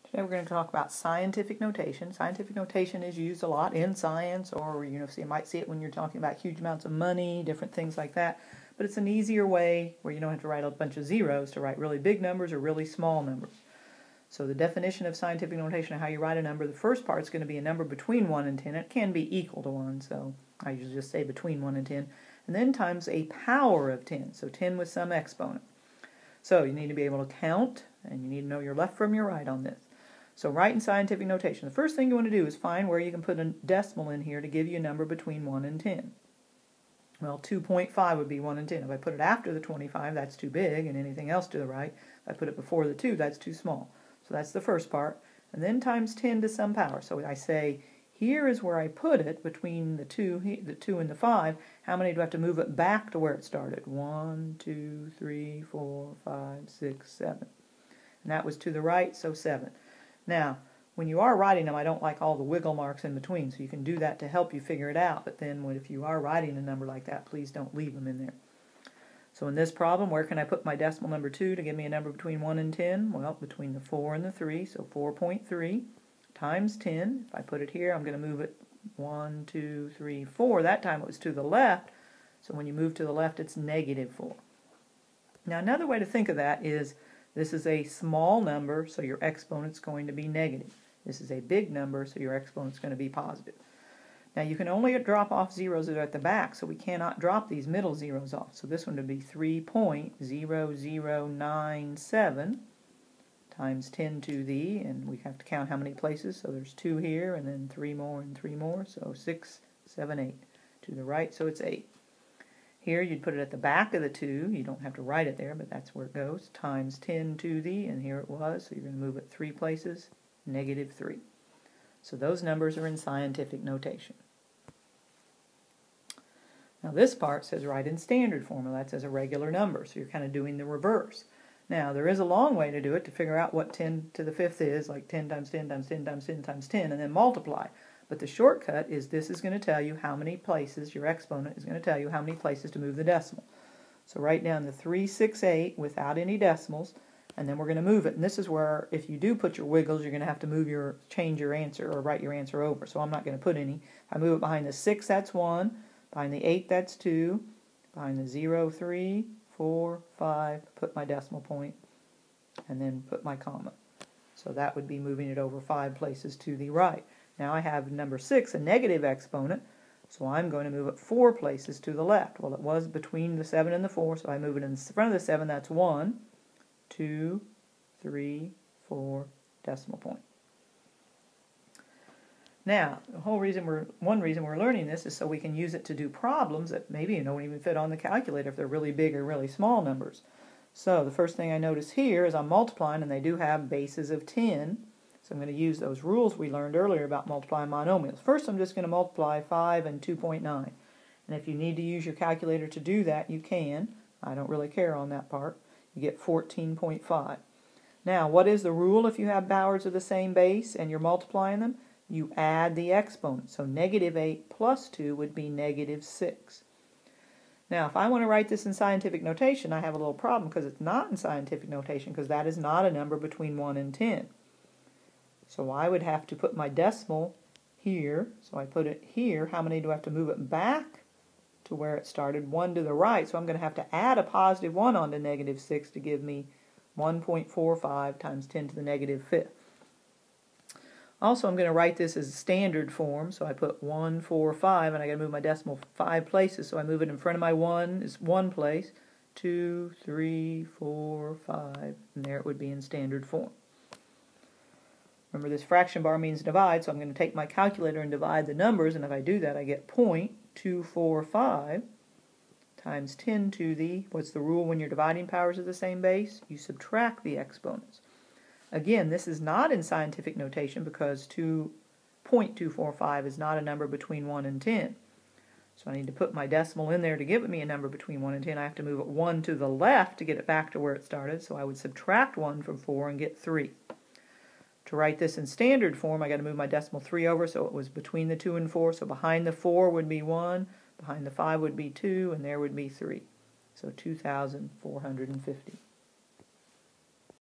Today we're going to talk about scientific notation. Scientific notation is used a lot in science, or you might see it when you're talking about huge amounts of money, different things like that. But it's an easier way where you don't have to write a bunch of zeros to write really big numbers or really small numbers. So the definition of scientific notation of how you write a number, the first part is going to be a number between 1 and 10. It can be equal to 1, so I usually just say between 1 and 10. And then times a power of 10, so 10 with some exponent. So you need to be able to count, and you need to know your left from your right on this. So write in scientific notation. The first thing you want to do is find where you can put a decimal in here to give you a number between 1 and 10. Well, 2.5 would be 1 and 10. If I put it after the 25, that's too big, and anything else to the right. If I put it before the 2, that's too small. So that's the first part. And then times 10 to some power. So I say, here is where I put it between the 2 and the 5. How many do I have to move it back to where it started? 1, 2, 3, 4, 5, 6, 7. And that was to the right, so 7. Now, when you are writing them, I don't like all the wiggle marks in between, so you can do that to help you figure it out. But then if you are writing a number like that, please don't leave them in there. So in this problem, where can I put my decimal number 2 to give me a number between 1 and 10? Well, between the 4 and the 3, so 4.3 times 10. If I put it here, I'm going to move it 1, 2, 3, 4. That time it was to the left, so when you move to the left, it's negative 4. Now another way to think of that is this is a small number, so your exponent's going to be negative. This is a big number, so your exponent's going to be positive. Now you can only drop off zeros that are at the back, so we cannot drop these middle zeros off. So this one would be 3.0097 times 10 to the, and we have to count how many places, so there's 2 here, and then 3 more and 3 more, so 6, 7, 8. To the right, so it's 8. Here you'd put it at the back of the 2, you don't have to write it there, but that's where it goes, times 10 to the, and here it was, so you're going to move it 3 places, negative 3. So those numbers are in scientific notation. Now this part says write in standard form, that's as a regular number, so you're kind of doing the reverse. Now there is a long way to do it to figure out what 10 to the 5th is, like 10 times 10 times 10 times 10 times 10, and then multiply. But the shortcut is this is going to tell you how many places, your exponent is going to tell you how many places to move the decimal. So write down the 368 without any decimals, and then we're going to move it. And this is where, if you do put your wiggles, you're going to have to change your answer or write your answer over. So I'm not going to put any. If I move it behind the 6, that's 1. Behind the 8, that's 2. Behind the 0, 3, 4, 5, put my decimal point, and then put my comma. So that would be moving it over 5 places to the right. Now I have number 6, a negative exponent, so I'm going to move it 4 places to the left. Well, it was between the 7 and the 4, so I move it in front of the 7, that's 1, 2, 3, 4, decimal point. Now, one reason we're learning this is so we can use it to do problems that maybe don't even fit on the calculator if they're really big or really small numbers. So the first thing I notice here is I'm multiplying, and they do have bases of 10. So I'm going to use those rules we learned earlier about multiplying monomials. First, I'm just going to multiply 5 and 2.9. And if you need to use your calculator to do that, you can. I don't really care on that part. You get 14.5. Now, what is the rule if you have powers of the same base and you're multiplying them? You add the exponent. So negative 8 plus 2 would be negative 6. Now, if I want to write this in scientific notation, I have a little problem because it's not in scientific notation because that is not a number between 1 and 10. So I would have to put my decimal here. So I put it here. How many do I have to move it back to where it started? 1 to the right. So I'm going to have to add a positive 1 onto negative 6 to give me 1.45 times 10 to the negative 5th. Also, I'm going to write this as a standard form. So I put 1, 4, 5, and I got to move my decimal 5 places. So I move it in front of my 1 is 1 place, 2, 3, 4, 5, and there it would be in standard form. Remember, this fraction bar means divide, so I'm going to take my calculator and divide the numbers, and if I do that, I get 0.245 times 10 to the, what's the rule when you're dividing powers of the same base? You subtract the exponents. Again, this is not in scientific notation because 0.245 is not a number between 1 and 10. So I need to put my decimal in there to give me a number between 1 and 10. I have to move it 1 to the left to get it back to where it started, so I would subtract 1 from 4 and get 3. To write this in standard form, I got to move my decimal 3 over, so it was between the 2 and 4. So behind the 4 would be 1, behind the 5 would be 2, and there would be 3. So 2,450.